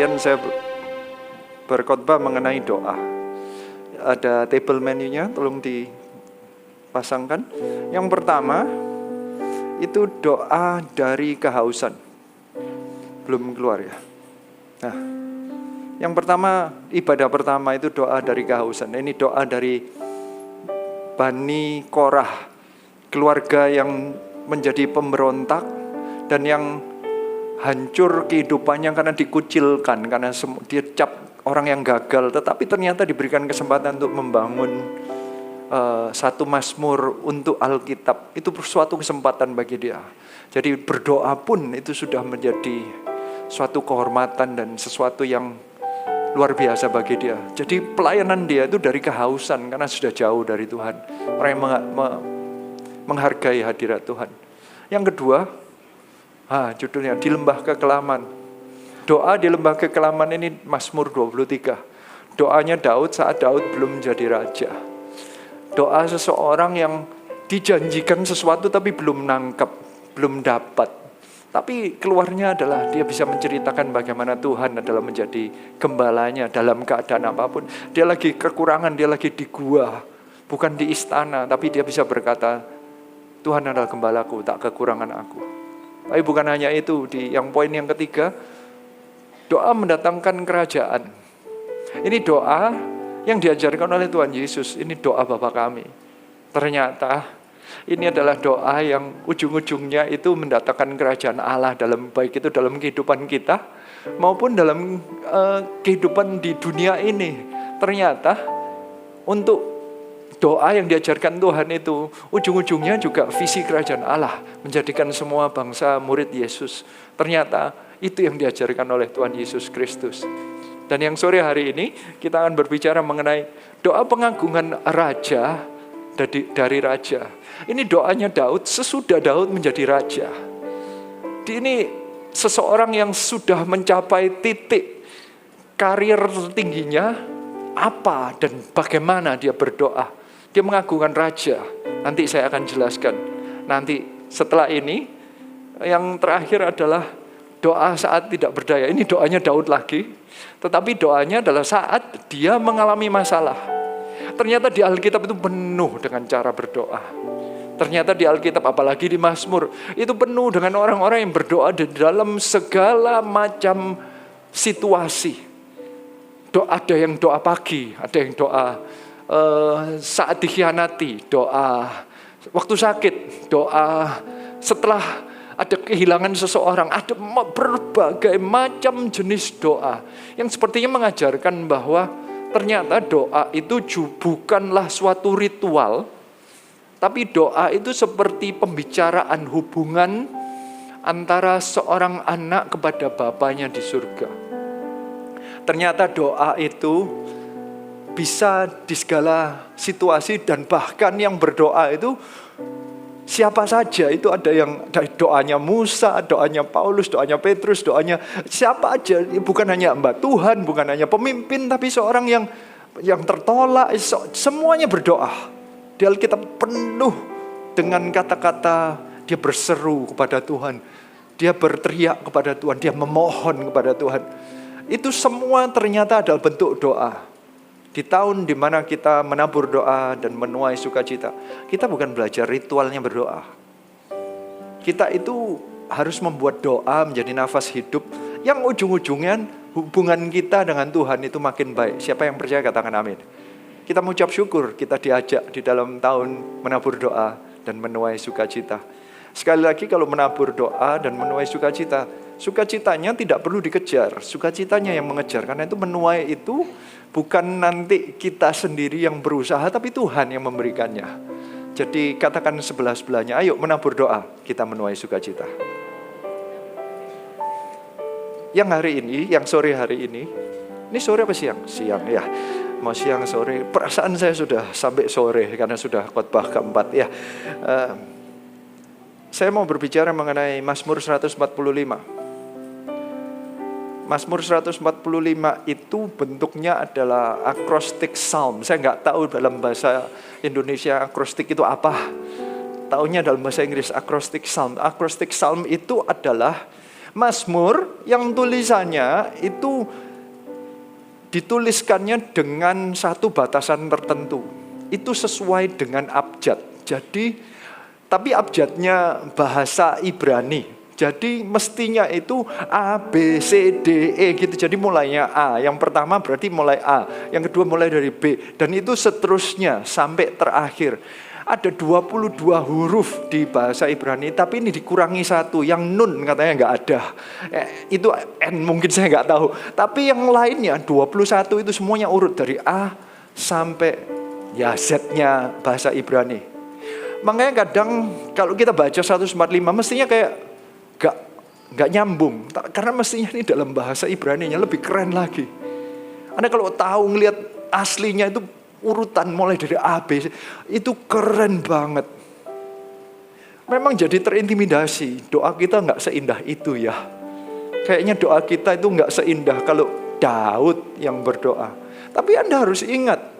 kalian saya berkhotbah mengenai doa. Ada table menunya, tolong dipasangkan. Yang pertama itu doa dari kehausan. Belum keluar ya. Nah, yang pertama, ibadah pertama itu doa dari kehausan. Ini doa dari Bani Korah, keluarga yang menjadi pemberontak dan yang hancur kehidupannya karena dikucilkan, karena dia cap orang yang gagal, tetapi ternyata diberikan kesempatan untuk membangun satu mazmur untuk Alkitab. Itu suatu kesempatan bagi dia. Jadi berdoa pun itu sudah menjadi suatu kehormatan dan sesuatu yang luar biasa bagi dia. Jadi pelayanan dia itu dari kehausan karena sudah jauh dari Tuhan. Orang yang menghargai hadirat Tuhan. Yang kedua, judulnya di lembah kekelaman. Doa di lembah kekelaman ini Mazmur 23. Doanya Daud saat Daud belum menjadi raja. Doa seseorang yang dijanjikan sesuatu tapi belum nangkep, belum dapat. Tapi keluarnya adalah dia bisa menceritakan bagaimana Tuhan adalah menjadi gembalanya dalam keadaan apapun. Dia lagi kekurangan, dia lagi di gua, bukan di istana, tapi dia bisa berkata, Tuhan adalah gembalaku, tak kekurangan aku. Tapi bukan hanya itu, yang poin yang ketiga, doa mendatangkan kerajaan. Ini doa yang diajarkan oleh Tuhan Yesus, ini doa Bapa kami. Ternyata ini adalah doa yang ujung-ujungnya itu mendatangkan kerajaan Allah baik itu dalam kehidupan kita maupun dalam kehidupan di dunia ini. Ternyata untuk doa yang diajarkan Tuhan itu ujung-ujungnya juga visi kerajaan Allah, menjadikan semua bangsa murid Yesus. Ternyata itu yang diajarkan oleh Tuhan Yesus Kristus. Dan yang sore hari ini kita akan berbicara mengenai doa pengagungan raja dari raja. Ini doanya Daud sesudah Daud menjadi raja. Ini seseorang yang sudah mencapai titik karir tingginya, apa dan bagaimana dia berdoa. Dia mengagungkan raja. Nanti saya akan jelaskan. Nanti setelah ini, yang terakhir adalah doa saat tidak berdaya. Ini doanya Daud lagi. Tetapi doanya adalah saat dia mengalami masalah. Ternyata di Alkitab itu penuh dengan cara berdoa. Ternyata di Alkitab, apalagi di Mazmur, itu penuh dengan orang-orang yang berdoa di dalam segala macam situasi. Ada yang doa pagi, ada yang doa saat dikhianati, doa waktu sakit, doa setelah ada kehilangan seseorang. Ada berbagai macam jenis doa yang sepertinya mengajarkan bahwa ternyata doa itu bukanlah suatu ritual, tapi doa itu seperti pembicaraan hubungan antara seorang anak kepada bapaknya di surga. Ternyata doa itu bisa di segala situasi, dan bahkan yang berdoa itu siapa saja. Itu ada yang doanya Musa, doanya Paulus, doanya Petrus, doanya siapa aja. Bukan hanya hamba Tuhan, bukan hanya pemimpin, tapi seorang yang tertolak, semuanya berdoa. Di Alkitab penuh dengan kata-kata dia berseru kepada Tuhan, dia berteriak kepada Tuhan, dia memohon kepada Tuhan. Itu semua ternyata adalah bentuk doa. Di tahun di mana kita menabur doa dan menuai sukacita, kita bukan belajar ritualnya berdoa. Kita itu harus membuat doa menjadi nafas hidup yang ujung-ujungnya hubungan kita dengan Tuhan itu makin baik. Siapa yang percaya katakan amin. Kita mengucap syukur kita diajak di dalam tahun menabur doa dan menuai sukacita. Sekali lagi, kalau menabur doa dan menuai sukacita, sukacitanya tidak perlu dikejar, sukacitanya yang mengejar. Karena itu menuai itu bukan nanti kita sendiri yang berusaha, tapi Tuhan yang memberikannya. Jadi katakan sebelah-sebelahnya, ayo menabur doa, kita menuai sukacita. Yang hari ini, yang sore hari ini sore apa siang? Siang ya. Mau siang sore, perasaan saya sudah sampai sore karena sudah khotbah keempat ya. Saya mau berbicara mengenai Mazmur 145. Mazmur 145 itu bentuknya adalah acrostic psalm. Saya nggak tahu dalam bahasa Indonesia acrostic itu apa. Taunya dalam bahasa Inggris acrostic psalm. Acrostic psalm itu adalah Mazmur yang tulisannya itu dituliskannya dengan satu batasan tertentu. Itu sesuai dengan abjad. Jadi, tapi abjadnya bahasa Ibrani. Jadi mestinya itu A, B, C, D, E gitu. Jadi mulainya A. Yang pertama berarti mulai A. Yang kedua mulai dari B. Dan itu seterusnya sampai terakhir. Ada 22 huruf di bahasa Ibrani, tapi ini dikurangi satu. Yang nun katanya nggak ada. Itu N mungkin saya nggak tahu. Tapi yang lainnya 21 itu semuanya urut dari A sampai ya Z-nya bahasa Ibrani. Makanya kadang kalau kita baca 145 mestinya kayak Gak nyambung, karena mestinya ini dalam bahasa Ibraninya lebih keren lagi. Anda kalau tahu ngelihat aslinya itu urutan mulai dari A, B, itu keren banget. Memang jadi terintimidasi, doa kita gak seindah itu ya. Kayaknya doa kita itu gak seindah kalau Daud yang berdoa. Tapi Anda harus ingat,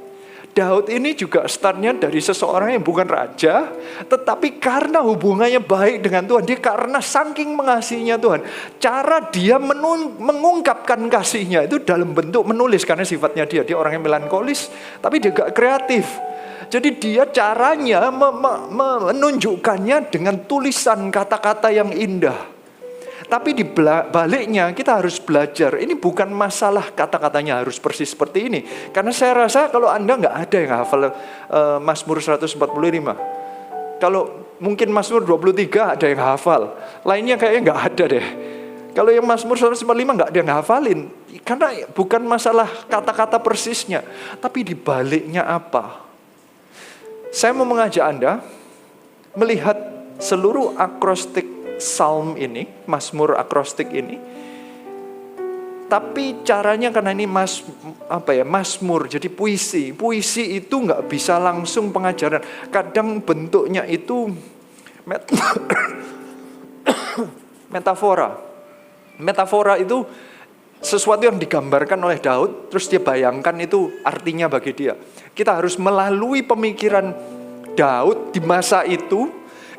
Daud ini juga startnya dari seseorang yang bukan raja, tetapi karena hubungannya baik dengan Tuhan, dia karena saking mengasihinya Tuhan, cara dia mengungkapkan kasihnya itu dalam bentuk menulis, karena sifatnya dia orang yang melankolis, tapi dia gak kreatif. Jadi dia caranya menunjukkannya dengan tulisan kata-kata yang indah. Tapi di baliknya kita harus belajar. Ini bukan masalah kata-katanya harus persis seperti ini. Karena saya rasa kalau Anda nggak ada yang hafal Mazmur 145. Kalau mungkin Mazmur 23 ada yang hafal. Lainnya kayaknya nggak ada deh. Kalau yang Mazmur 145 nggak ada yang hafalin. Karena bukan masalah kata-kata persisnya. Tapi di baliknya apa? Saya mau mengajak Anda melihat seluruh akrostik Psalm ini, Mazmur akrostik ini. Tapi caranya karena ini Mazmur, jadi puisi. Puisi itu nggak bisa langsung pengajaran. Kadang bentuknya itu metafora. Metafora itu sesuatu yang digambarkan oleh Daud, terus dia bayangkan itu artinya bagi dia. Kita harus melalui pemikiran Daud di masa itu,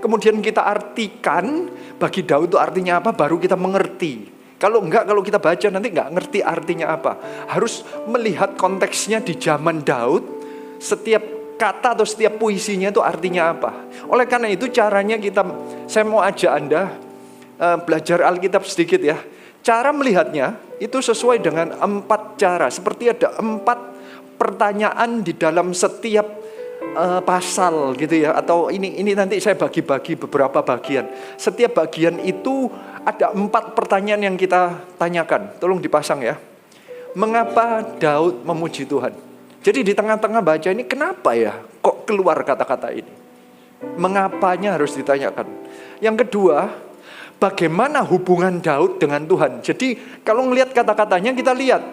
kemudian kita artikan bagi Daud itu artinya apa, baru kita mengerti. Kalau enggak, kalau kita baca nanti enggak ngerti artinya apa. Harus melihat konteksnya di zaman Daud, setiap kata atau setiap puisinya itu artinya apa. Oleh karena itu caranya saya mau ajak Anda belajar Alkitab sedikit ya. Cara melihatnya itu sesuai dengan 4 cara. Seperti ada 4 pertanyaan di dalam setiap pasal gitu ya, atau ini nanti saya bagi-bagi beberapa bagian. Setiap bagian itu ada 4 pertanyaan yang kita tanyakan. Tolong dipasang ya. Mengapa Daud memuji Tuhan? Jadi di tengah-tengah baca ini, kenapa ya kok keluar kata-kata ini? Mengapanya harus ditanyakan. Yang kedua, bagaimana hubungan Daud dengan Tuhan? Jadi kalau ngelihat kata-katanya, kita lihat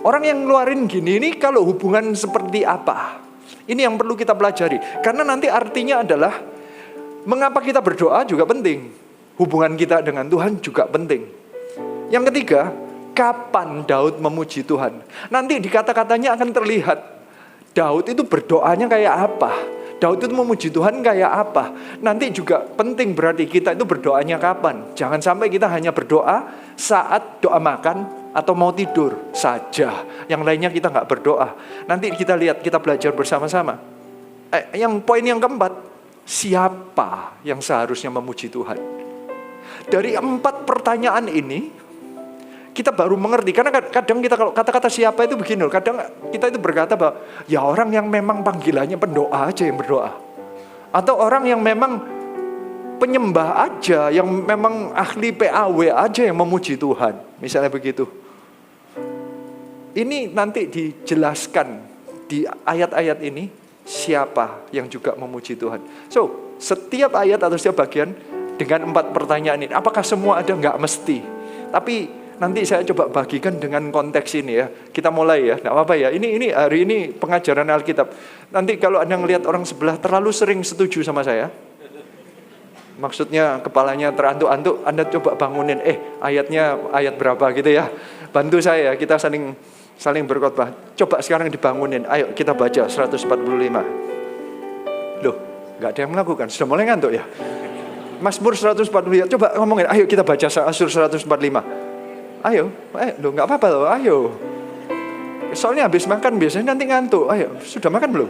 orang yang ngeluarin gini ini kalau hubungan seperti apa? Ini yang perlu kita pelajari. Karena nanti artinya adalah mengapa kita berdoa juga penting. Hubungan kita dengan Tuhan juga penting. Yang ketiga, kapan Daud memuji Tuhan? Nanti di kata-katanya akan terlihat Daud itu berdoanya kayak apa. Daud itu memuji Tuhan kayak apa. Nanti juga penting berarti kita itu berdoanya kapan. Jangan sampai kita hanya berdoa saat doa makan atau mau tidur saja. Yang lainnya kita nggak berdoa. Nanti kita lihat, kita belajar bersama-sama. Yang poin yang keempat, siapa yang seharusnya memuji Tuhan? Dari 4 pertanyaan ini, kita baru mengerti. Karena kadang kita kalau kata-kata siapa itu begini, kadang kita itu berkata bahwa ya orang yang memang panggilannya pendoa aja yang berdoa. Atau orang yang memang penyembah aja, yang memang ahli PAW aja yang memuji Tuhan. Misalnya begitu. Ini nanti dijelaskan di ayat-ayat ini, siapa yang juga memuji Tuhan. So, setiap ayat atau setiap bagian dengan 4 pertanyaan ini. Apakah semua ada? Enggak mesti. Tapi nanti saya coba bagikan dengan konteks ini ya. Kita mulai ya, enggak apa-apa ya. Ini hari ini pengajaran Alkitab. Nanti kalau Anda ngelihat orang sebelah terlalu sering setuju sama saya, maksudnya kepalanya terantuk-antuk, Anda coba bangunin, ayatnya ayat berapa gitu ya. Bantu saya, kita saling berkhotbah. Coba sekarang dibangunin, ayo kita baca 145. Loh, gak ada yang melakukan, sudah mulai ngantuk ya. Mazmur 145. Coba ngomongin, ayo kita baca Mazmur 145. Ayo, loh nggak apa-apa loh, ayo. Soalnya habis makan biasanya nanti ngantuk. Ayo, sudah makan belum?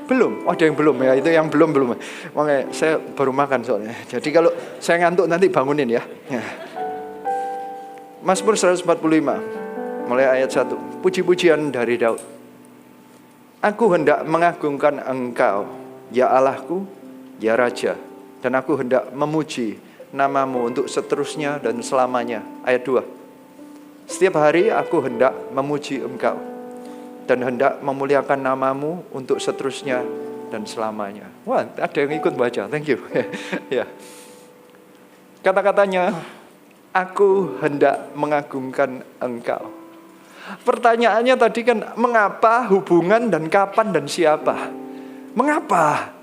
Belum, ada yang belum ya, itu yang belum. Makanya saya baru makan soalnya. Jadi kalau saya ngantuk nanti bangunin ya. Mazmur 145, mulai ayat 1. Puji-pujian dari Daud. Aku hendak mengagungkan Engkau, ya Allahku, ya Raja. Dan aku hendak memuji namamu untuk seterusnya dan selamanya. Ayat 2. Setiap hari aku hendak memuji Engkau dan hendak memuliakan namamu untuk seterusnya dan selamanya. Wah, ada yang ikut baca, thank you. Ya. Kata-katanya, aku hendak mengagungkan Engkau. Pertanyaannya tadi kan, mengapa, hubungan, dan kapan, dan siapa? Mengapa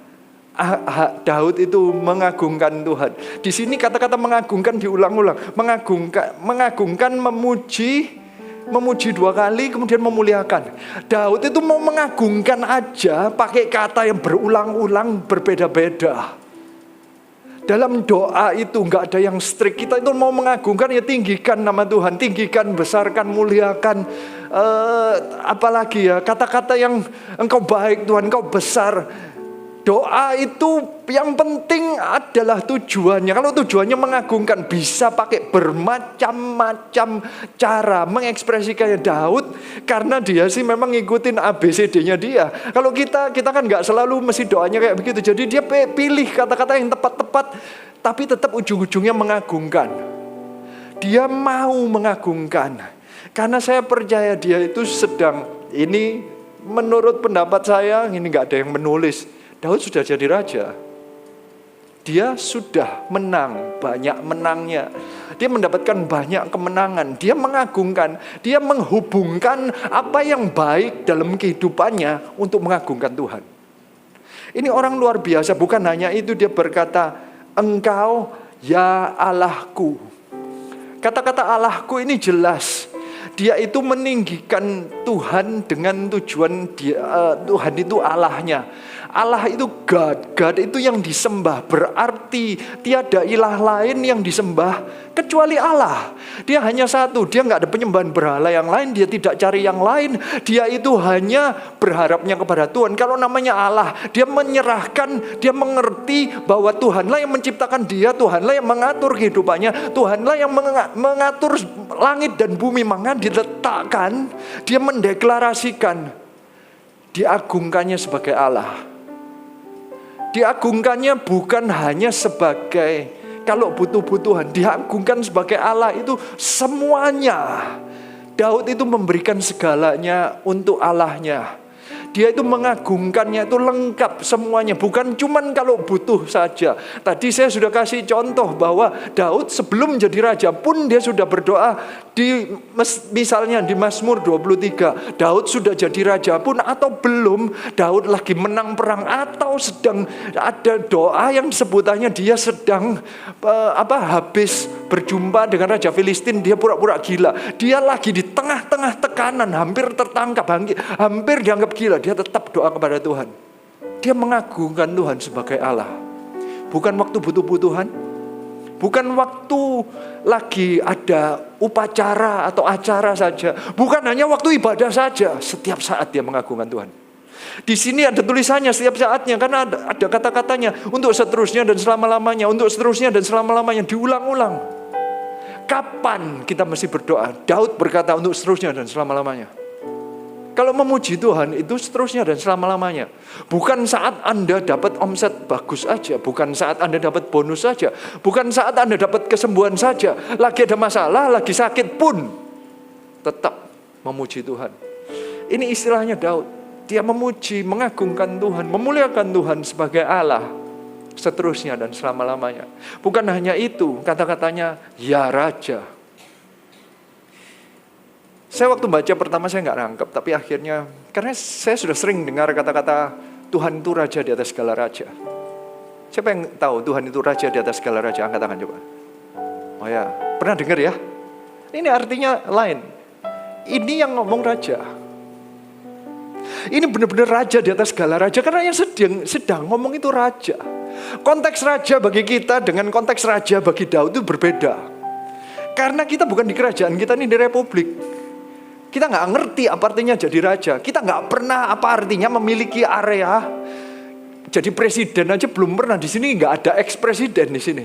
Daud itu mengagungkan Tuhan? Di sini kata-kata mengagungkan diulang-ulang. Mengagungkan, memuji 2 kali, kemudian memuliakan. Daud itu mau mengagungkan aja pakai kata yang berulang-ulang, berbeda-beda. Dalam doa itu nggak ada yang strict. Kita itu mau mengagungkan ya tinggikan nama Tuhan, tinggikan, besarkan, muliakan. Apalagi ya kata-kata yang Engkau baik Tuhan, Engkau besar. Doa itu yang penting adalah tujuannya. Kalau tujuannya mengagungkan, bisa pakai bermacam-macam cara mengekspresikannya. Daud karena dia sih memang ngikutin ABCD-nya dia. Kalau kita kan nggak selalu mesti doanya kayak begitu. Jadi dia pilih kata-kata yang tepat-tepat, tapi tetap ujung-ujungnya mengagungkan. Dia mau mengagungkan. Karena saya percaya dia itu sedang, ini menurut pendapat saya, ini nggak ada yang menulis, Daud sudah jadi raja. Dia sudah menang, banyak menangnya. Dia mendapatkan banyak kemenangan. Dia mengagungkan, dia menghubungkan apa yang baik dalam kehidupannya untuk mengagungkan Tuhan. Ini orang luar biasa. Bukan hanya itu, dia berkata, Engkau ya Allahku. Kata-kata Allahku ini jelas. Dia itu meninggikan Tuhan dengan tujuan Tuhan itu Allahnya. Allah itu God. God itu yang disembah. Berarti tiada ilah lain yang disembah kecuali Allah. Dia hanya satu. Dia nggak ada penyembahan berhala yang lain. Dia tidak cari yang lain. Dia itu hanya berharapnya kepada Tuhan. Kalau namanya Allah, dia menyerahkan, dia mengerti bahwa Tuhanlah yang menciptakan dia. Tuhanlah yang mengatur kehidupannya. Tuhanlah yang mengatur langit dan bumi. Maka diletakkan, dia mendeklarasikan, diagungkannya sebagai Allah. Diagungkannya bukan hanya sebagai kalau butuh-butuhan, diagungkan sebagai Allah itu semuanya. Daud itu memberikan segalanya untuk Allahnya. Dia itu mengagungkannya itu lengkap semuanya. Bukan cuman kalau butuh saja. Tadi saya sudah kasih contoh bahwa Daud sebelum jadi raja pun dia sudah berdoa. Misalnya di Mazmur 23. Daud sudah jadi raja pun atau belum. Daud lagi menang perang atau sedang ada doa yang sebutannya dia sedang habis berjumpa dengan Raja Filistin. Dia pura-pura gila. Dia lagi di tengah-tengah tekanan. Hampir tertangkap. Hampir dianggap gila. Dia tetap doa kepada Tuhan. Dia mengagungkan Tuhan sebagai Allah. Bukan waktu butuh-butuhan. Bukan waktu lagi ada upacara atau acara saja. Bukan hanya waktu ibadah saja. Setiap saat dia mengagungkan Tuhan. Di sini ada tulisannya setiap saatnya. Karena ada kata-katanya. Untuk seterusnya dan selama-lamanya. Untuk seterusnya dan selama-lamanya. Diulang-ulang. Kapan kita mesti berdoa? Daud berkata untuk seterusnya dan selama-lamanya. Kalau memuji Tuhan itu seterusnya dan selama-lamanya. Bukan saat Anda dapat omset bagus aja. Bukan saat Anda dapat bonus saja. Bukan saat Anda dapat kesembuhan saja. Lagi ada masalah, lagi sakit pun tetap memuji Tuhan. Ini istilahnya Daud. Dia memuji, mengagungkan Tuhan, memuliakan Tuhan sebagai Allah. Seterusnya dan selama-lamanya. Bukan hanya itu, kata-katanya ya Raja. Saya waktu baca pertama saya nggak nangkep, tapi akhirnya karena saya sudah sering dengar kata-kata Tuhan itu raja di atas segala raja. Siapa yang tahu Tuhan itu raja di atas segala raja? Angkat tangan coba. Oh ya, pernah dengar ya? Ini artinya lain. Ini yang ngomong raja. Ini benar-benar raja di atas segala raja. Karena yang sedang ngomong itu raja. Konteks raja bagi kita dengan konteks raja bagi Daud itu berbeda. Karena kita bukan di kerajaan, kita ini di republik. Kita nggak ngerti apa artinya jadi raja. Kita nggak pernah apa artinya memiliki area. Jadi presiden aja belum pernah. Di sini nggak ada ex-presiden di sini.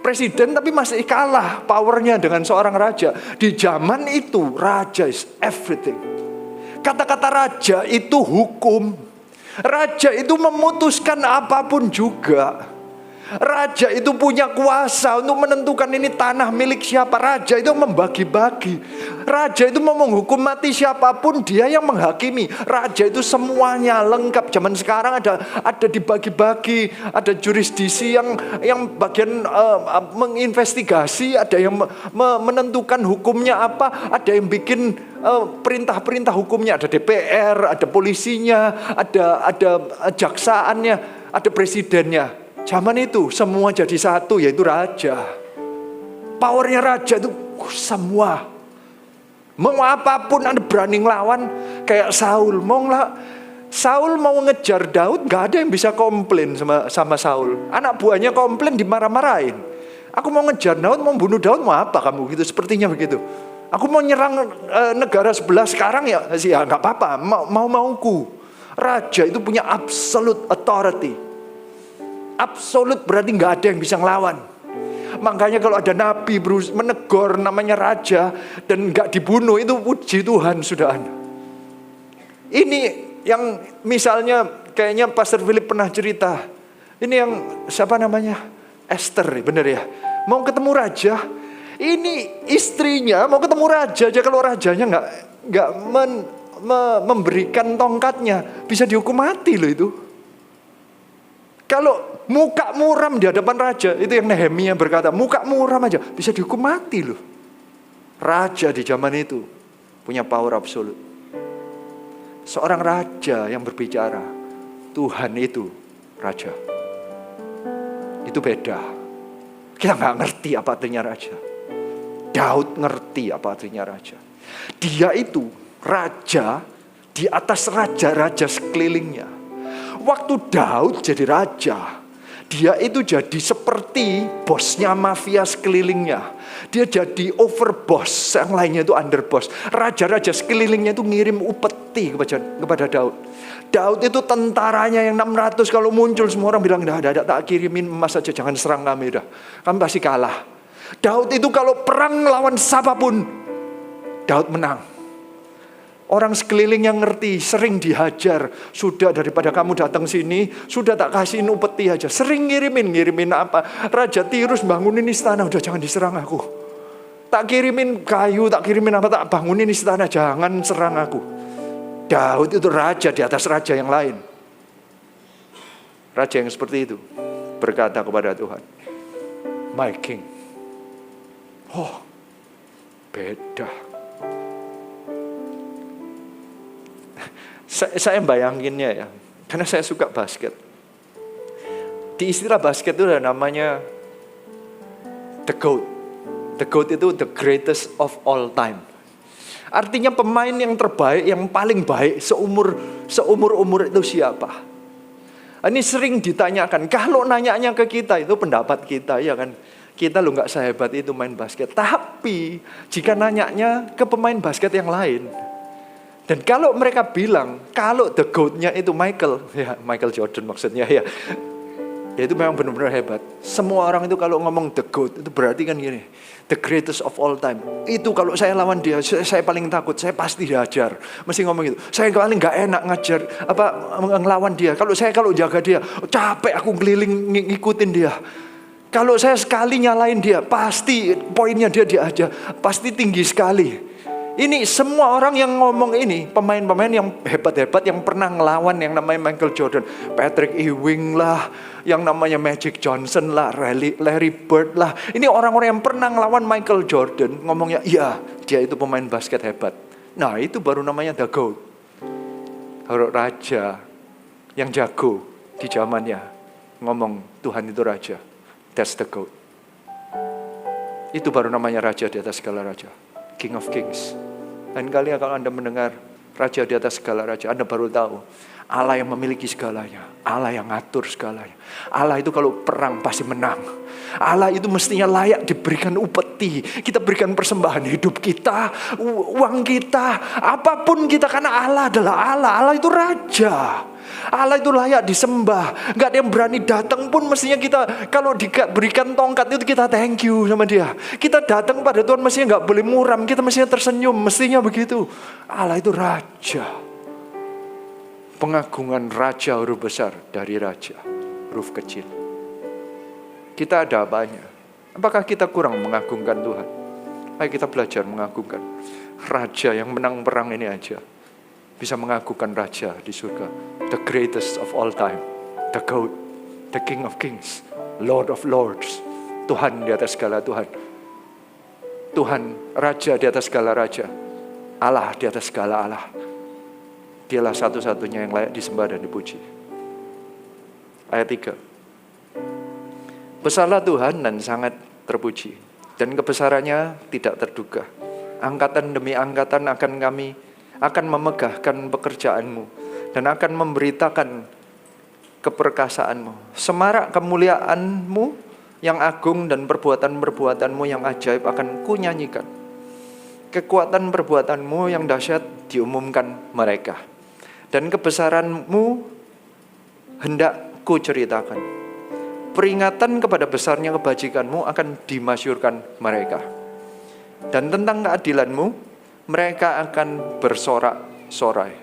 Presiden tapi masih kalah powernya dengan seorang raja. Di zaman itu raja is everything. Kata-kata raja itu hukum. Raja itu memutuskan apapun juga. Raja itu punya kuasa untuk menentukan ini tanah milik siapa. Raja itu membagi-bagi. Raja itu mau menghukum mati siapapun, dia yang menghakimi. Raja itu semuanya lengkap. Zaman sekarang ada dibagi-bagi, ada jurisdiksi yang bagian menginvestigasi, ada yang menentukan hukumnya apa, ada yang bikin perintah-perintah hukumnya, ada DPR, ada polisinya, ada jaksaannya, ada presidennya. Zaman itu semua jadi satu, yaitu raja. Powernya raja itu semua. Mau apapun Anda berani ngelawan. Kayak Saul. Saul mau ngejar Daud, gak ada yang bisa komplain sama Saul. Anak buahnya komplain, dimarah-marahin. Aku mau ngejar Daud, mau bunuh Daud, mau apa kamu gitu? Sepertinya begitu. Aku mau nyerang negara sebelah sekarang ya gak apa-apa, mauku. Raja itu punya absolute authority. Absolut berarti nggak ada yang bisa ngelawan. Makanya kalau ada nabi menegur namanya raja dan nggak dibunuh, itu puji Tuhan sudah. Ini yang misalnya kayaknya Pastor Philip pernah cerita. Ini yang siapa namanya? Esther, bener ya. Mau ketemu raja. Ini istrinya mau ketemu raja aja, kalau rajanya nggak memberikan tongkatnya, bisa dihukum mati loh itu. Kalau muka muram di hadapan raja, itu yang Nehemia berkata, muka muram aja bisa dihukum mati loh. Raja di zaman itu punya power absolut. Seorang raja yang berbicara, Tuhan itu raja. Itu beda. Kita nggak ngerti apa artinya raja. Daud ngerti apa artinya raja. Dia itu raja di atas raja-raja sekelilingnya. Waktu Daud jadi raja, dia itu jadi seperti bosnya mafia sekelilingnya. Dia jadi overboss, yang lainnya itu underboss. Raja-raja sekelilingnya itu ngirim upeti kepada Daud. Daud itu tentaranya yang 600, kalau muncul semua orang bilang, dah, tak kirimin emas saja, jangan serang kami dah. Kami pasti kalah. Daud itu kalau perang lawan siapapun, Daud menang. Orang sekeliling yang ngerti, sering dihajar. Sudah daripada kamu datang sini, sudah tak kasihin upeti aja. Sering ngirimin apa? Raja Tirus bangunin istana, udah jangan diserang aku. Tak kirimin kayu, tak kirimin apa, tak bangunin istana, jangan serang aku. Daud itu raja di atas raja yang lain. Raja yang seperti itu berkata kepada Tuhan, my king. Oh, beda. Saya bayanginnya ya, karena saya suka basket. Di istilah basket itu ada namanya the GOAT. The GOAT itu the greatest of all time. Artinya pemain yang terbaik, yang paling baik seumur itu siapa? Ini sering ditanyakan. Kalau nanyanya ke kita itu pendapat kita, ya kan? Kita lo nggak sehebat itu main basket. Tapi jika nanyanya ke pemain basket yang lain, dan kalau mereka bilang, kalau the GOAT-nya itu Michael Jordan maksudnya ya itu memang benar-benar hebat. Semua orang itu kalau ngomong the GOAT, itu berarti kan gini, the greatest of all time. Itu kalau saya lawan dia, saya paling takut, saya pasti dihajar. Mesti ngomong gitu, saya paling gak enak ngajar, ngelawan dia. Kalau jaga dia, capek aku keliling ngikutin dia. Kalau saya sekali nyalain dia, pasti poinnya dia aja, pasti tinggi sekali. Ini semua orang yang ngomong ini, pemain-pemain yang hebat-hebat yang pernah ngelawan yang namanya Michael Jordan, Patrick Ewing lah, yang namanya Magic Johnson lah, Larry Bird lah. Ini orang-orang yang pernah ngelawan Michael Jordan, ngomongnya, iya dia itu pemain basket hebat. Nah itu baru namanya the GOAT. Raja yang jago di zamannya, ngomong Tuhan itu raja. That's the GOAT. Itu baru namanya raja di atas segala raja. King of Kings. Lain kali kalau Anda mendengar Raja di atas segala raja. Anda baru tahu, Allah yang memiliki segalanya, Allah yang ngatur segalanya. Allah itu kalau perang pasti menang. Allah itu mestinya layak diberikan upeti. Kita berikan persembahan hidup kita, uang kita, apapun kita, karena Allah adalah Allah. Allah itu raja. Allah itu layak disembah. Gak ada yang berani datang pun mestinya kita, kalau diberikan tongkat itu kita thank you sama dia. Kita datang pada Tuhan mestinya gak boleh muram. Kita mestinya tersenyum, mestinya begitu. Allah itu raja. Pengagungan raja huruf besar dari raja huruf kecil. Kita ada apanya? Apakah kita kurang mengagungkan Tuhan? Ayo kita belajar mengagungkan raja yang menang perang ini aja. Bisa mengagungkan raja di surga. The greatest of all time. The God. The King of Kings. Lord of Lords. Tuhan di atas segala Tuhan. Tuhan, raja di atas segala raja. Allah di atas segala Allah. Dialah satu-satunya yang layak disembah dan dipuji. Ayat 3. Besarlah Tuhan dan sangat terpuji, dan kebesarannya tidak terduga. Angkatan demi angkatan akan memegahkan pekerjaanmu dan akan memberitakan keperkasaanmu. Semarak kemuliaanmu yang agung dan perbuatan-perbuatanmu yang ajaib akan kunyanyikan. Kekuatan perbuatanmu yang dahsyat diumumkan mereka, dan kebesaranmu hendak kuceritakan. Peringatan kepada besarnya kebajikanmu akan dimasyurkan mereka. Dan tentang keadilanmu, mereka akan bersorak-sorai.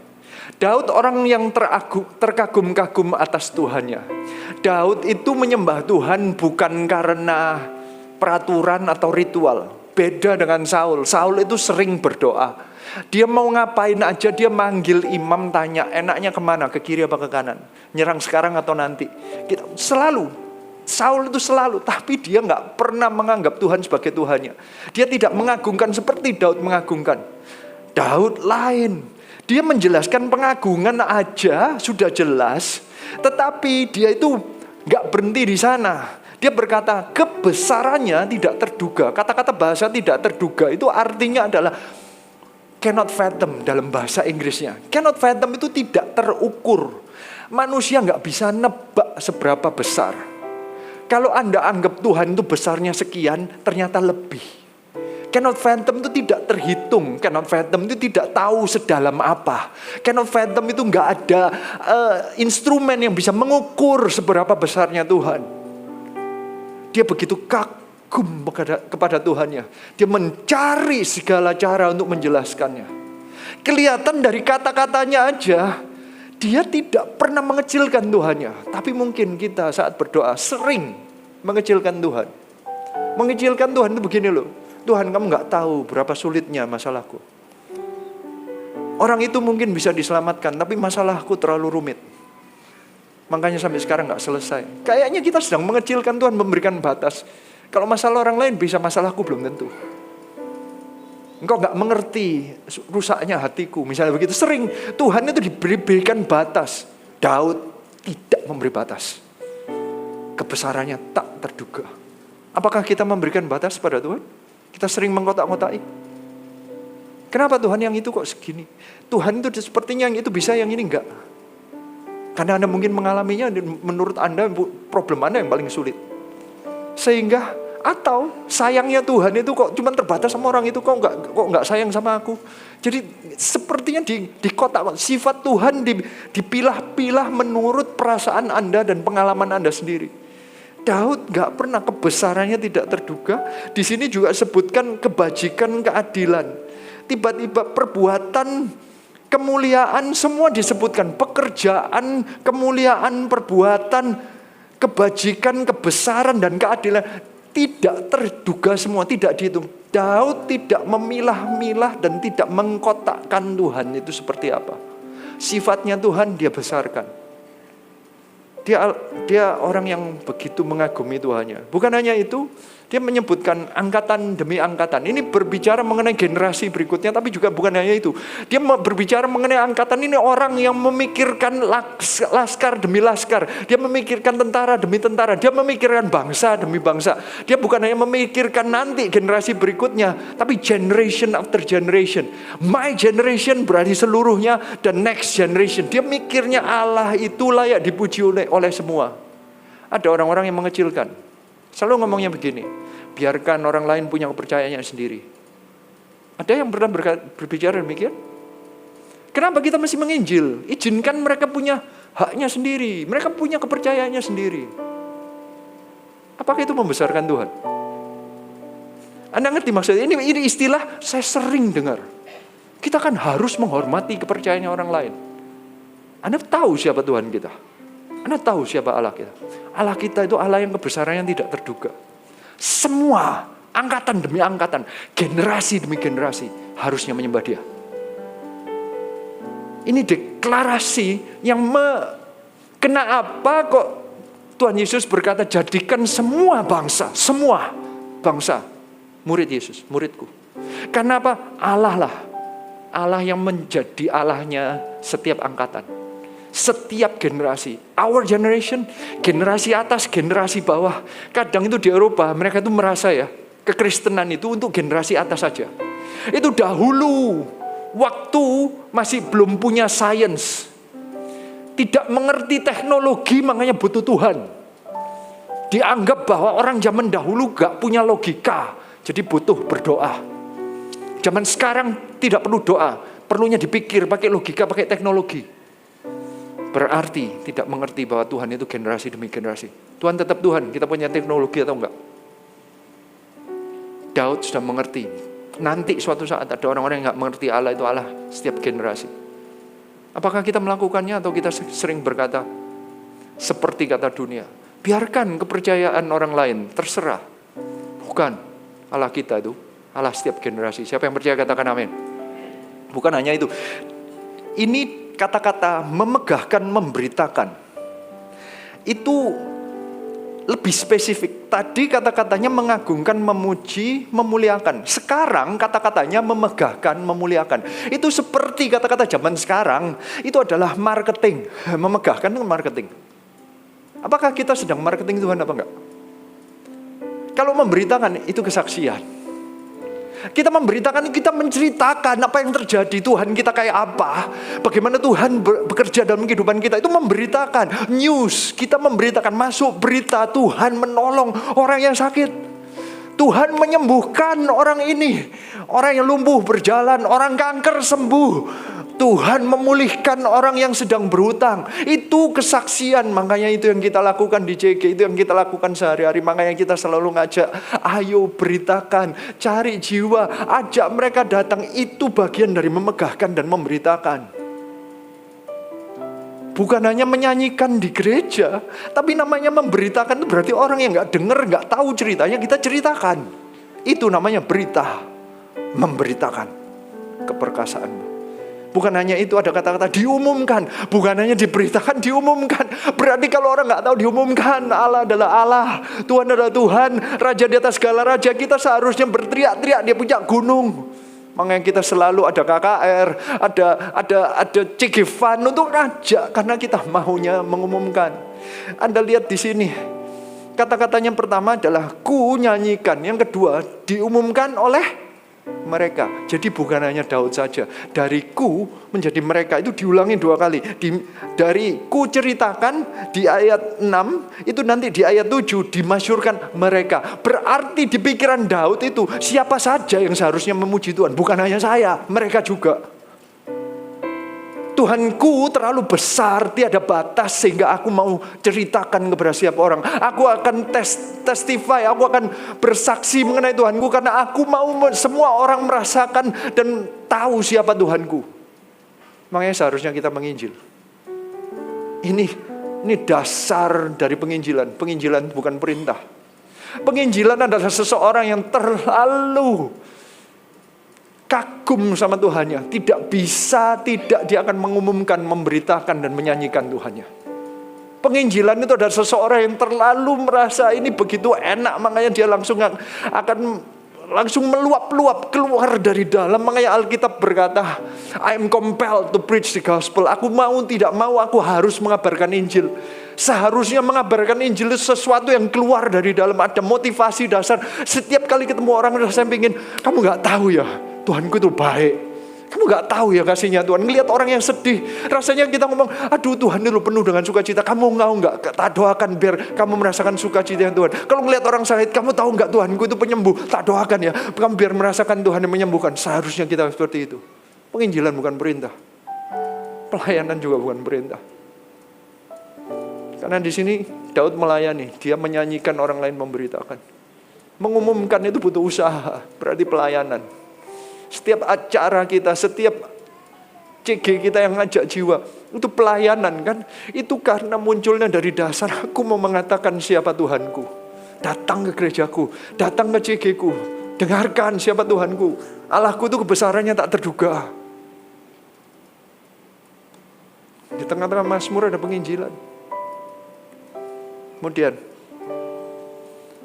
Daud orang yang terkagum-kagum atas Tuhannya. Daud itu menyembah Tuhan bukan karena peraturan atau ritual. Beda dengan Saul. Saul itu sering berdoa. Dia mau ngapain aja, dia manggil imam, tanya enaknya kemana, ke kiri apa ke kanan, nyerang sekarang atau nanti. Selalu Saul itu selalu, tapi dia gak pernah menganggap Tuhan sebagai Tuhannya. Dia tidak mengagungkan seperti Daud mengagungkan. Daud lain. Dia menjelaskan pengagungan aja sudah jelas, tetapi dia itu gak berhenti di sana. Dia berkata kebesarannya tidak terduga. Kata-kata bahasa tidak terduga itu artinya adalah cannot fathom dalam bahasa Inggrisnya. Cannot fathom itu tidak terukur. Manusia gak bisa nebak seberapa besar. Kalau Anda anggap Tuhan itu besarnya sekian, ternyata lebih. Cannot fathom itu tidak terhitung. Cannot fathom itu tidak tahu sedalam apa. Cannot fathom itu nggak ada instrumen yang bisa mengukur seberapa besarnya Tuhan. Dia begitu kagum kepada Tuhannya. Dia mencari segala cara untuk menjelaskannya. Kelihatan dari kata-katanya aja, dia tidak pernah mengecilkan Tuhannya. Tapi mungkin kita saat berdoa sering mengecilkan Tuhan. Mengecilkan Tuhan itu begini loh. Tuhan, kamu gak tahu berapa sulitnya masalahku. Orang itu mungkin bisa diselamatkan, tapi masalahku terlalu rumit. Makanya sampai sekarang gak selesai. Kayaknya kita sedang mengecilkan Tuhan, memberikan batas. Kalau masalah orang lain bisa, masalahku belum tentu. Engkau gak mengerti rusaknya hatiku. Misalnya begitu. Sering Tuhan itu diberikan batas. Daud tidak memberi batas. Kebesarannya tak terduga. Apakah kita memberikan batas pada Tuhan? Kita sering mengkotak-kotai. Kenapa Tuhan yang itu kok segini? Tuhan itu sepertinya yang itu bisa, yang ini enggak. Karena Anda mungkin mengalaminya, menurut Anda problem Anda yang paling sulit. Sehingga atau sayangnya Tuhan itu kok cuma terbatas sama orang itu, kok nggak sayang sama aku. Jadi sepertinya di kotak sifat Tuhan dipilah-pilah menurut perasaan Anda dan pengalaman Anda sendiri. Daud nggak pernah, kebesarannya tidak terduga. Di sini juga sebutkan kebajikan, keadilan. Tiba-tiba perbuatan, kemuliaan, semua disebutkan. Pekerjaan, kemuliaan, perbuatan, kebajikan, kebesaran dan keadilan. Tidak terduga semua, tidak dihitung. Daud tidak memilah-milah dan tidak mengkotakkan Tuhan itu seperti apa. Sifatnya Tuhan dia besarkan. Dia orang yang begitu mengagumi Tuhannya. Bukan hanya itu, Dia menyebutkan angkatan demi angkatan. Ini berbicara mengenai generasi berikutnya, tapi juga bukan hanya itu. Dia berbicara mengenai angkatan ini orang yang memikirkan laskar demi laskar. Dia memikirkan tentara demi tentara. Dia memikirkan bangsa demi bangsa. Dia bukan hanya memikirkan nanti generasi berikutnya, tapi generation after generation. My generation berarti seluruhnya, dan next generation. Dia mikirnya Allah itu layak dipuji oleh semua. Ada orang-orang yang mengecilkan. Selalu ngomongnya begini, biarkan orang lain punya kepercayaannya sendiri. Ada yang pernah berbicara demikian? Kenapa kita mesti menginjil? Izinkan mereka punya haknya sendiri. Mereka punya kepercayaannya sendiri. Apakah itu membesarkan Tuhan? Anda ngerti maksudnya? Ini istilah saya sering dengar. Kita kan harus menghormati kepercayaannya orang lain. Anda tahu siapa Tuhan kita? Anda tahu siapa Allah kita? Allah kita itu Allah yang kebesarannya tidak terduga. Semua angkatan demi angkatan, generasi demi generasi harusnya menyembah Dia. Ini deklarasi yang kenapa kok Tuhan Yesus berkata jadikan semua bangsa murid Yesus, muridku. Karena apa? Allah yang menjadi Allahnya setiap angkatan. Setiap generasi, our generation, generasi atas, generasi bawah. Kadang itu di Eropa, mereka itu merasa ya, kekristenan itu untuk generasi atas saja. Itu dahulu, waktu masih belum punya sains, tidak mengerti teknologi, makanya butuh Tuhan. Dianggap bahwa orang zaman dahulu gak punya logika, jadi butuh berdoa. Zaman sekarang tidak perlu doa, perlunya dipikir, pakai logika, pakai teknologi. Berarti tidak mengerti bahwa Tuhan itu generasi demi generasi. Tuhan tetap Tuhan, kita punya teknologi atau enggak? Daud sudah mengerti. Nanti suatu saat ada orang-orang yang enggak mengerti Allah itu Allah setiap generasi. Apakah kita melakukannya atau kita sering berkata seperti kata dunia? Biarkan kepercayaan orang lain, terserah. Bukan, Allah kita itu Allah setiap generasi. Siapa yang percaya katakan amin. Bukan hanya itu. Ini kata-kata memegahkan, memberitakan. Itu lebih spesifik. Tadi kata-katanya mengagungkan, memuji, memuliakan. Sekarang kata-katanya memegahkan, memuliakan. Itu seperti kata-kata zaman sekarang. Itu adalah marketing. Memegahkan itu marketing. Apakah kita sedang marketing Tuhan apa enggak? Kalau memberitakan itu kesaksian. Kita memberitakan, kita menceritakan apa yang terjadi, Tuhan kita kayak apa, bagaimana Tuhan bekerja dalam kehidupan kita. Itu memberitakan, news, kita memberitakan, masuk berita Tuhan menolong orang yang sakit, Tuhan menyembuhkan orang ini, orang yang lumpuh berjalan, orang kanker sembuh, Tuhan memulihkan orang yang sedang berhutang. Itu kesaksian. Makanya itu yang kita lakukan di JG, itu yang kita lakukan sehari-hari. Makanya kita selalu ngajak, ayo beritakan, cari jiwa, ajak mereka datang. Itu bagian dari memegahkan dan memberitakan. Bukan hanya menyanyikan di gereja, tapi namanya memberitakan itu berarti orang yang gak dengar, gak tahu ceritanya, kita ceritakan. Itu namanya berita, memberitakan keperkasaanmu. Bukan hanya itu, ada kata-kata diumumkan. Bukan hanya diberitakan, diumumkan. Berarti kalau orang gak tahu diumumkan, Allah adalah Allah, Tuhan adalah Tuhan, Raja di atas segala raja. Kita seharusnya berteriak-teriak, Dia punya gunung. Makanya kita selalu ada KKR, ada CGFan untuk ngajak, karena kita maunya mengumumkan. Anda lihat di sini, kata-katanya pertama adalah ku nyanyikan, yang kedua diumumkan oleh mereka. Jadi bukan hanya Daud saja. Dari ku menjadi mereka itu diulangi 2 kali. Dari ku ceritakan di ayat 6, itu nanti di ayat 7 dimasyurkan mereka. Berarti di pikiran Daud itu siapa saja yang seharusnya memuji Tuhan. Bukan hanya saya, mereka juga. Tuhanku terlalu besar, tiada batas, sehingga aku mau ceritakan kepada siapa orang. Aku akan testify, aku akan bersaksi mengenai Tuhanku, karena aku mau semua orang merasakan dan tahu siapa Tuhanku. Makanya seharusnya kita menginjil. Ini dasar dari penginjilan. Penginjilan bukan perintah. Penginjilan adalah seseorang yang terlalu kagum sama Tuhannya. Tidak dia akan mengumumkan, memberitakan dan menyanyikan Tuhannya. Penginjilan itu adalah seseorang yang terlalu merasa ini begitu enak, makanya dia langsung akan langsung meluap-luap keluar dari dalam. Makanya Alkitab berkata, I am compelled to preach the gospel. Aku mau tidak mau, aku harus mengabarkan Injil. Seharusnya mengabarkan Injil itu sesuatu yang keluar dari dalam. Ada motivasi dasar. Setiap kali ketemu orang, saya ingin, kamu gak tahu ya, Tuhanku itu baik. Kamu gak tahu ya kasihnya Tuhan. Ngelihat orang yang sedih, rasanya kita ngomong, aduh Tuhan itu penuh dengan sukacita. Kamu mau gak? Tak doakan biar kamu merasakan sukacita yang Tuhan. Kalau ngelihat orang sakit, kamu tahu gak Tuhanku itu penyembuh? Tak doakan ya, kamu biar merasakan Tuhan yang menyembuhkan. Seharusnya kita seperti itu. Penginjilan bukan perintah. Pelayanan juga bukan perintah. Karena di sini Daud melayani, dia menyanyikan, orang lain memberitakan. Mengumumkan itu butuh usaha, berarti pelayanan. Setiap acara kita, setiap CG kita yang ngajak jiwa, itu pelayanan kan? Itu karena munculnya dari dasar, aku mau mengatakan siapa Tuhanku. Datang ke gerejaku, datang ke CG-ku, dengarkan siapa Tuhanku. Allahku itu kebesarannya tak terduga. Di tengah-tengah Mazmur ada penginjilan. Kemudian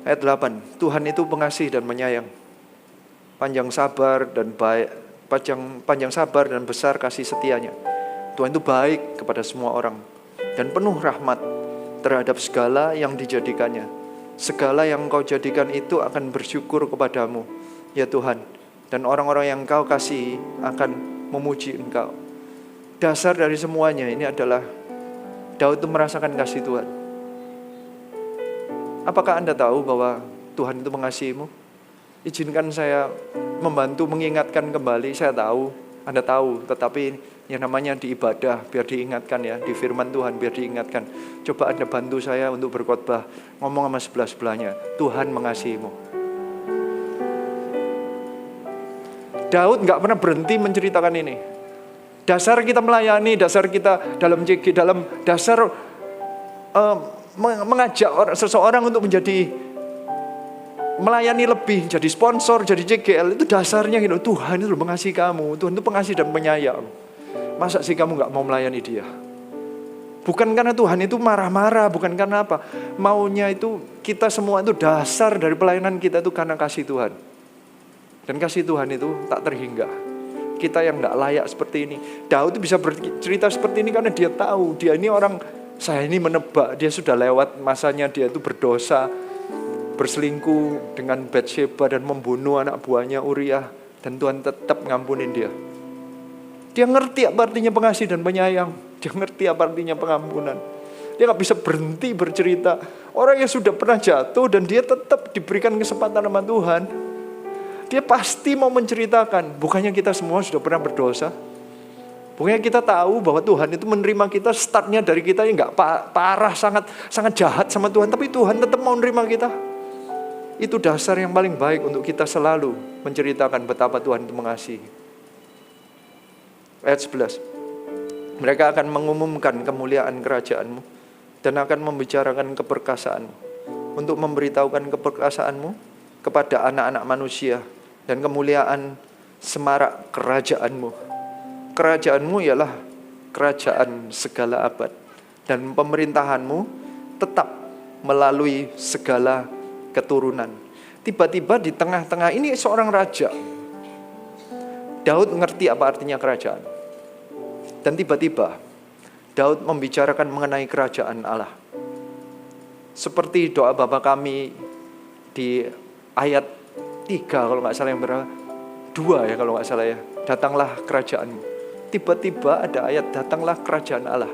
ayat 8, Tuhan itu pengasih dan menyayang, panjang sabar dan baik, panjang sabar dan besar kasih setianya. Tuhan itu baik kepada semua orang dan penuh rahmat terhadap segala yang dijadikannya. Segala yang Engkau jadikan itu akan bersyukur kepadamu, ya Tuhan. Dan orang-orang yang Engkau kasih akan memuji Engkau. Dasar dari semuanya ini adalah Daud itu merasakan kasih Tuhan. Apakah Anda tahu bahwa Tuhan itu mengasihimu? Izinkan saya membantu mengingatkan kembali. Saya tahu, Anda tahu, tetapi yang namanya di ibadah biar diingatkan ya, di firman Tuhan biar diingatkan. Coba Anda bantu saya untuk berkhotbah, ngomong sama sebelah-sebelahnya, Tuhan mengasihimu. Daud gak pernah berhenti menceritakan ini. Dasar kita melayani, dasar kita dalam CG, dalam dasar mengajak seseorang untuk menjadi melayani lebih, jadi sponsor, jadi CGL, itu dasarnya gitu. Tuhan itu mengasihi kamu, Tuhan itu pengasih dan penyayang. Masa sih kamu gak mau melayani dia? Bukan karena Tuhan itu marah-marah, bukan karena apa. Maunya itu kita semua itu dasar dari pelayanan kita itu karena kasih Tuhan. Dan kasih Tuhan itu tak terhingga. Kita yang gak layak seperti ini. Daud itu bisa bercerita seperti ini karena dia tahu, dia ini orang, saya ini menebak, dia sudah lewat masanya dia itu berdosa, berselingkuh dengan Batsheba dan membunuh anak buahnya Uriah, dan Tuhan tetap ngampunin dia. Dia ngerti apa artinya pengasih dan penyayang. Dia ngerti apa artinya pengampunan. Dia gak bisa berhenti bercerita. Orang yang sudah pernah jatuh dan dia tetap diberikan kesempatan sama Tuhan, dia pasti mau menceritakan. Bukannya kita semua sudah pernah berdosa? Bukannya kita tahu bahwa Tuhan itu menerima kita, startnya dari kita yang gak parah, sangat jahat sama Tuhan, tapi Tuhan tetap mau menerima kita. Itu dasar yang paling baik untuk kita selalu menceritakan betapa Tuhan itu mengasihi. Ayat 11. Mereka akan mengumumkan kemuliaan kerajaan-Mu dan akan membicarakan keperkasaanmu, untuk memberitahukan keperkasaanmu kepada anak-anak manusia dan kemuliaan semarak kerajaan-Mu. Kerajaan-Mu ialah kerajaan segala abad, dan pemerintahan-Mu tetap melalui segala keturunan. Tiba-tiba di tengah-tengah ini seorang raja. Daud ngerti apa artinya kerajaan. Dan tiba-tiba Daud membicarakan mengenai kerajaan Allah. Seperti doa Bapa kami di ayat 3 kalau gak salah, yang berapa? 2 ya kalau gak salah ya. Datanglah kerajaan-Mu. Tiba-tiba ada ayat datanglah kerajaan Allah.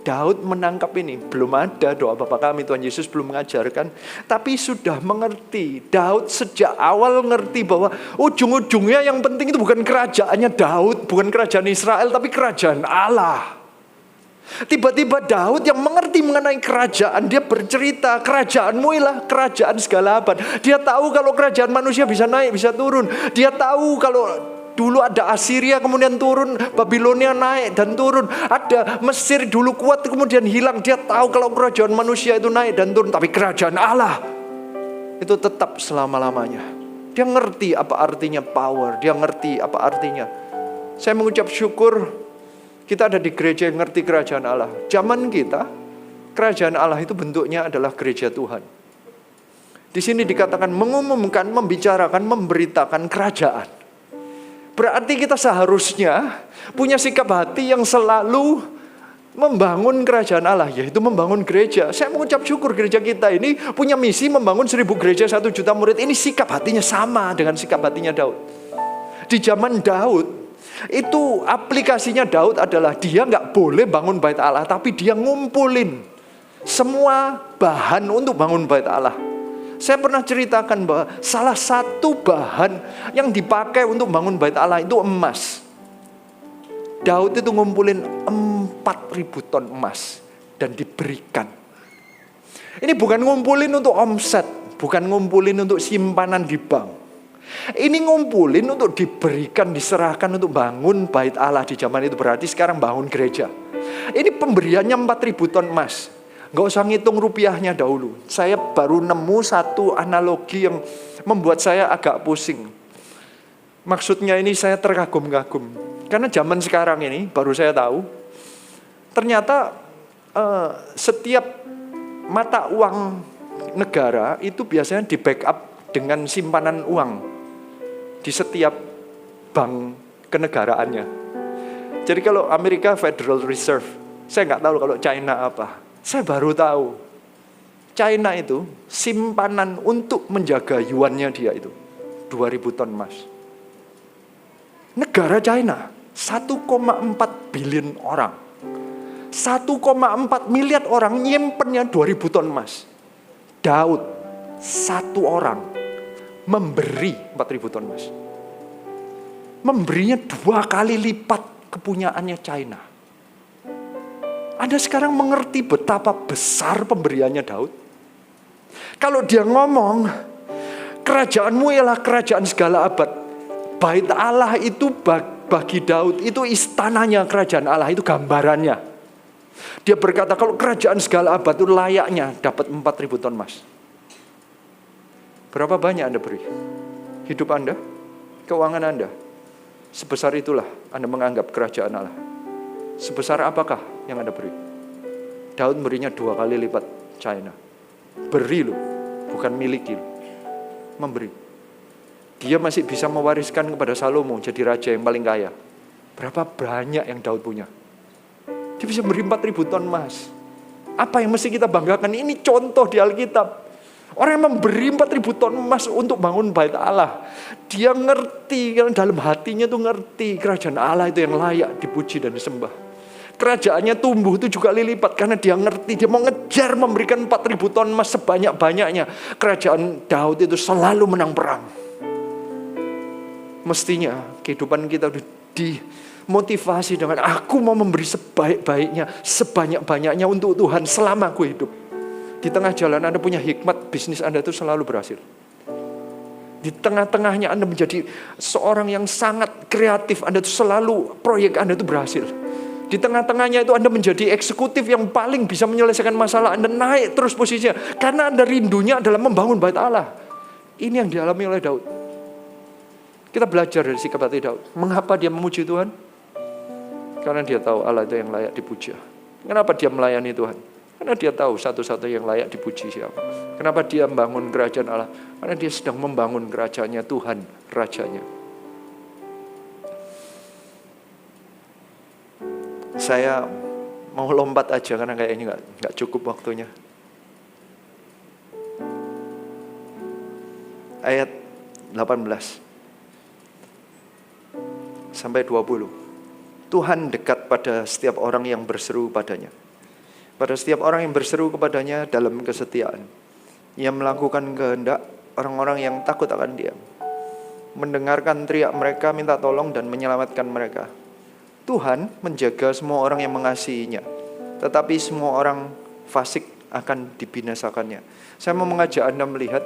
Daud menangkap ini. Belum ada doa Bapa kami, Tuhan Yesus belum mengajarkan, tapi sudah mengerti. Daud sejak awal ngerti bahwa ujung-ujungnya yang penting itu bukan kerajaannya Daud, bukan kerajaan Israel, tapi kerajaan Allah. Tiba-tiba Daud yang mengerti mengenai kerajaan, dia bercerita, kerajaan-Mu ialah kerajaan segala abad. Dia tahu kalau kerajaan manusia bisa naik, bisa turun. Dia tahu kalau dulu ada Assyria kemudian turun, Babilonia naik dan turun. Ada Mesir dulu kuat kemudian hilang. Dia tahu kalau kerajaan manusia itu naik dan turun, tapi kerajaan Allah itu tetap selama-lamanya. Dia ngerti apa artinya power, dia ngerti apa artinya. Saya mengucap syukur kita ada di gereja yang ngerti kerajaan Allah. Zaman kita, Kerajaan Allah itu bentuknya adalah gereja Tuhan. Di sini dikatakan mengumumkan, membicarakan, memberitakan kerajaan. Berarti kita seharusnya punya sikap hati yang selalu membangun kerajaan Allah, yaitu membangun gereja. Saya mengucap syukur gereja kita ini punya misi membangun 1000 gereja 1 juta murid. Ini sikap hatinya sama dengan sikap hatinya Daud. Di zaman Daud, itu aplikasinya Daud adalah dia nggak boleh bangun bait Allah, tapi dia ngumpulin semua bahan untuk bangun bait Allah. Saya pernah ceritakan bahwa salah satu bahan yang dipakai untuk bangun bait Allah itu emas. Daud itu ngumpulin 4.000 ton emas dan diberikan. Ini bukan ngumpulin untuk omset, bukan ngumpulin untuk simpanan di bank. Ini ngumpulin untuk diberikan, diserahkan untuk bangun bait Allah di zaman itu. Berarti sekarang bangun gereja. Ini pemberiannya 4.000 ton emas. Gak usah ngitung rupiahnya dahulu. Saya baru nemu satu analogi yang membuat saya agak pusing. Maksudnya ini saya terkagum-kagum. Karena zaman sekarang ini baru saya tahu, ternyata setiap mata uang negara itu biasanya di backup dengan simpanan uang di setiap bank kenegaraannya. Jadi kalau Amerika Federal Reserve, saya nggak tahu kalau China apa. Saya baru tahu, China itu simpanan untuk menjaga yuannya dia itu 2.000 ton emas. Negara China 1,4 billion orang, 1,4 miliar orang nyimpennya 2.000 ton emas. Daud satu orang memberi 4.000 ton emas, memberinya 2 kali lipat kepunyaannya China. Anda sekarang mengerti betapa besar pemberiannya Daud? Kalau dia ngomong, kerajaanmu ialah kerajaan segala abad. Bait Allah itu bagi Daud, itu istananya kerajaan Allah, itu gambarannya. Dia berkata kalau kerajaan segala abad itu layaknya dapat 4.000 ton emas. Berapa banyak Anda beri? Hidup Anda, keuangan Anda. Sebesar itulah Anda menganggap kerajaan Allah. Sebesar apakah yang Anda beri? Daud berinya 2 kali lipat China. Beri loh, bukan miliki loh. Memberi. Dia masih bisa mewariskan kepada Salomo jadi raja yang paling kaya. Berapa banyak yang Daud punya? Dia bisa beri 4.000 ton emas. Apa yang mesti kita banggakan? Ini contoh di Alkitab. Orang yang memberi 4.000 ton emas untuk bangun bait Allah. Dia ngerti, dalam hatinya tuh ngerti kerajaan Allah itu yang layak dipuji dan disembah. Kerajaannya tumbuh itu juga lipat karena dia ngerti, dia mau ngejar memberikan 4.000 ton emas sebanyak-banyaknya. Kerajaan Daud itu selalu menang perang. Mestinya kehidupan kita udah dimotivasi dengan aku mau memberi sebaik-baiknya, sebanyak-banyaknya untuk Tuhan selama aku hidup. Di tengah jalan Anda punya hikmat, bisnis Anda itu selalu berhasil. Di tengah-tengahnya Anda menjadi seorang yang sangat kreatif, Anda itu selalu proyek Anda itu berhasil. Di tengah-tengahnya itu Anda menjadi eksekutif yang paling bisa menyelesaikan masalah. Anda naik terus posisinya. Karena Anda rindunya adalah membangun bait Allah. Ini yang dialami oleh Daud. Kita belajar dari sikap hati Daud. Mengapa dia memuji Tuhan? Karena dia tahu Allah itu yang layak dipuja. Kenapa dia melayani Tuhan? Karena dia tahu satu-satunya yang layak dipuji siapa. Kenapa dia membangun kerajaan Allah? Karena dia sedang membangun kerajaannya Tuhan, rajanya. Saya mau lompat aja karena kayaknya nggak cukup waktunya. Ayat 18 sampai 20. Tuhan dekat pada setiap orang yang berseru padanya. Pada setiap orang yang berseru kepadanya dalam kesetiaan. Ia melakukan kehendak orang-orang yang takut akan Dia. Mendengarkan teriak mereka, minta tolong dan menyelamatkan mereka. Tuhan menjaga semua orang yang mengasihinya, tetapi semua orang fasik akan dibinasakannya. Saya mau mengajak Anda melihat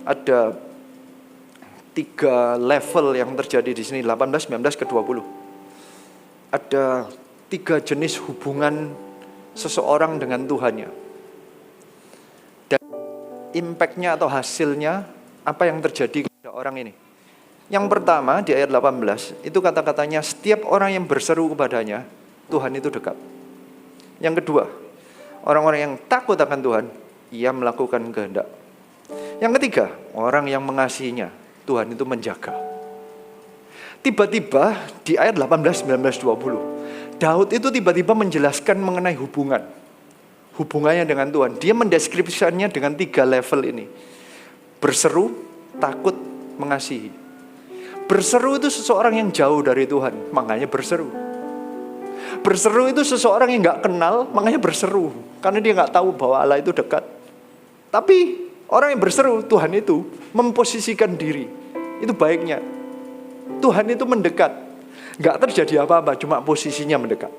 ada 3 level yang terjadi di sini, 18, 19, ke 20. Ada 3 jenis hubungan seseorang dengan Tuhannya. Dan impact-nya atau hasilnya apa yang terjadi kepada orang ini. Yang pertama di ayat 18 itu kata-katanya setiap orang yang berseru kepadanya Tuhan itu dekat. Yang kedua, Orang-orang yang takut akan Tuhan, ia melakukan kehendak. Yang ketiga, orang yang mengasihinya, Tuhan itu menjaga. Tiba-tiba di ayat 18, 19, 20, Daud itu tiba-tiba menjelaskan mengenai hubungannya dengan Tuhan. Dia mendeskripsikannya dengan 3 level ini. Berseru, takut, mengasihi. Berseru itu seseorang yang jauh dari Tuhan, makanya berseru. Berseru itu seseorang yang gak kenal, makanya berseru. Karena dia gak tahu bahwa Allah itu dekat. Tapi orang yang berseru, Tuhan itu memposisikan diri. Itu baiknya. Tuhan itu mendekat. Gak terjadi apa-apa, cuma posisinya mendekat.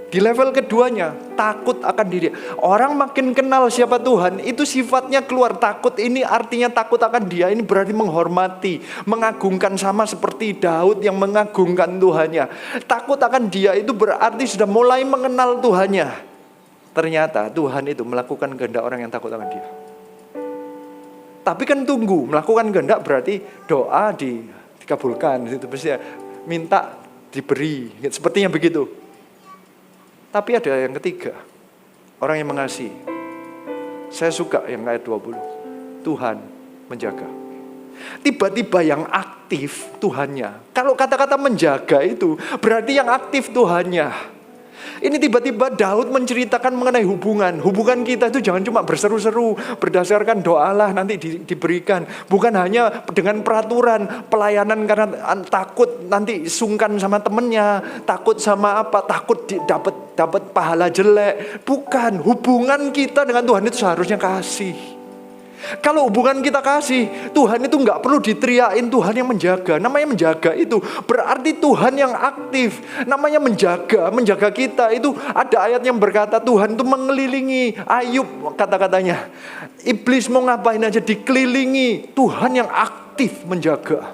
Di level keduanya, takut akan diri. Orang makin kenal siapa Tuhan, itu sifatnya keluar. Takut ini artinya takut akan dia. Ini berarti menghormati, mengagungkan, sama seperti Daud yang mengagungkan Tuhannya. Takut akan dia itu berarti sudah mulai mengenal Tuhannya. Ternyata Tuhan itu melakukan kehendak orang yang takut akan dia. Tapi kan tunggu, melakukan kehendak berarti doa dikabulkan. Itu biasanya minta diberi, sepertinya begitu. Tapi ada yang ketiga, orang yang mengasihi. Saya suka yang ayat 20. Tuhan menjaga. Tiba-tiba yang aktif Tuhannya. Kalau kata-kata menjaga itu berarti yang aktif Tuhannya. Ini tiba-tiba Daud menceritakan mengenai hubungan. Hubungan kita itu jangan cuma berseru-seru, berdasarkan doalah nanti diberikan. Bukan hanya dengan peraturan pelayanan karena takut nanti sungkan sama temennya, takut sama apa, takut dapat pahala jelek. Bukan, hubungan kita dengan Tuhan itu seharusnya kasih. Kalau hubungan kita kasih, Tuhan itu gak perlu diteriakin, Tuhan yang menjaga. Namanya menjaga itu berarti Tuhan yang aktif. Namanya menjaga kita itu ada ayat yang berkata Tuhan itu mengelilingi Ayub, kata-katanya. Iblis mau ngapain aja dikelilingi, Tuhan yang aktif menjaga.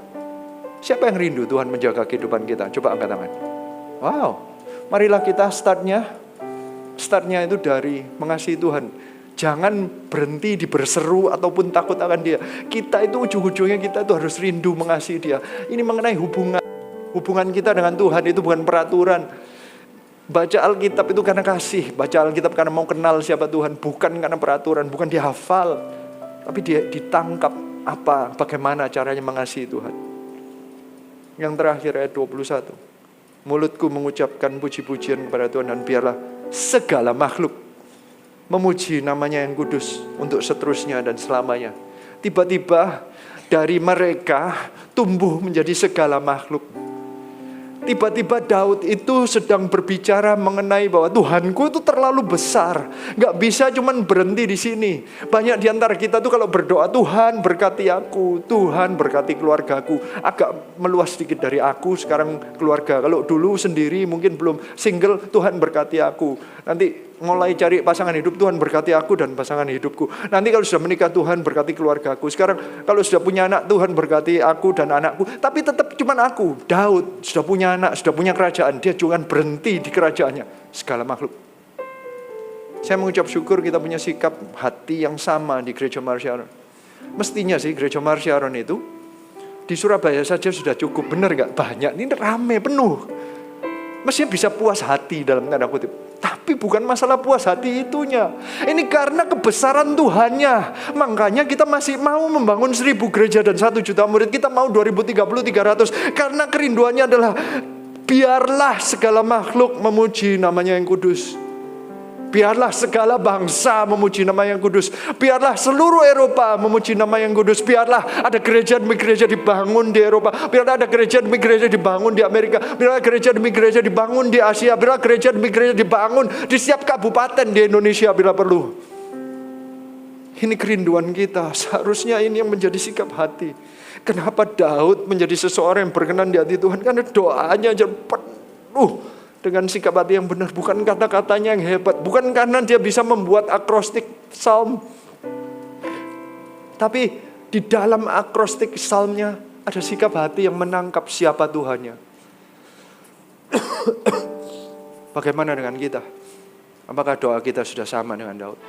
Siapa yang rindu Tuhan menjaga kehidupan kita? Coba angkat tangan. Wow, marilah kita startnya itu dari mengasihi Tuhan. Jangan berhenti di berseru ataupun takut akan dia. Kita itu ujung-ujungnya kita itu harus rindu mengasihi dia. Ini mengenai hubungan kita dengan Tuhan itu bukan peraturan. Baca Alkitab itu karena kasih. Baca Alkitab karena mau kenal siapa Tuhan. Bukan karena peraturan, bukan dihafal. Tapi dia ditangkap bagaimana caranya mengasihi Tuhan. Yang terakhir ayat 21. Mulutku mengucapkan puji-pujian kepada Tuhan dan biarlah segala makhluk memuji namanya yang kudus untuk seterusnya dan selamanya. Tiba-tiba dari mereka tumbuh menjadi segala makhluk. Tiba-tiba Daud itu sedang berbicara mengenai bahwa Tuhanku itu terlalu besar. Gak bisa cuman berhenti di sini. Banyak di antara kita tuh kalau berdoa, Tuhan berkati aku, Tuhan berkati keluargaku. Agak meluas sedikit dari aku, sekarang keluarga. Kalau dulu sendiri mungkin belum single, Tuhan berkati aku. Nanti mulai cari pasangan hidup, Tuhan berkati aku dan pasangan hidupku. Nanti kalau sudah menikah, Tuhan berkati keluargaku. Sekarang kalau sudah punya anak, Tuhan berkati aku dan anakku. Tapi tetap cuman aku. Daud sudah punya anak, sudah punya kerajaan. Dia jangan berhenti di kerajaannya. Segala makhluk. Saya mengucap syukur kita punya sikap hati yang sama di Gereja Mar Sharon. Mestinya sih Gereja Mar Sharon itu di Surabaya saja sudah cukup. Benar gak? Banyak, ini rame, penuh. Mestinya bisa puas hati dalam tanda kutip. Tapi bukan masalah puas hati itunya. Ini karena kebesaran Tuhannya. Makanya kita masih mau membangun 1000 gereja dan 1 juta murid. Kita mau 2030, 300. Karena kerinduannya adalah biarlah segala makhluk memuji namanya yang kudus. Biarlah segala bangsa memuji nama yang kudus. Biarlah seluruh Eropa memuji nama yang kudus. Biarlah ada gereja demi gereja dibangun di Eropa. Biarlah ada gereja demi gereja dibangun di Amerika. Biarlah gereja demi gereja dibangun di Asia. Biarlah gereja demi gereja dibangun di setiap kabupaten di Indonesia bila perlu. Ini kerinduan kita. Seharusnya ini yang menjadi sikap hati. Kenapa Daud menjadi seseorang yang berkenan di hati Tuhan? Karena doanya aja penuh dengan sikap hati yang benar, bukan kata-katanya yang hebat, bukan karena dia bisa membuat akrostik psalm. Tapi di dalam akrostik psalmnya ada sikap hati yang menangkap siapa Tuhannya. Bagaimana dengan kita? Apakah doa kita sudah sama dengan Daud?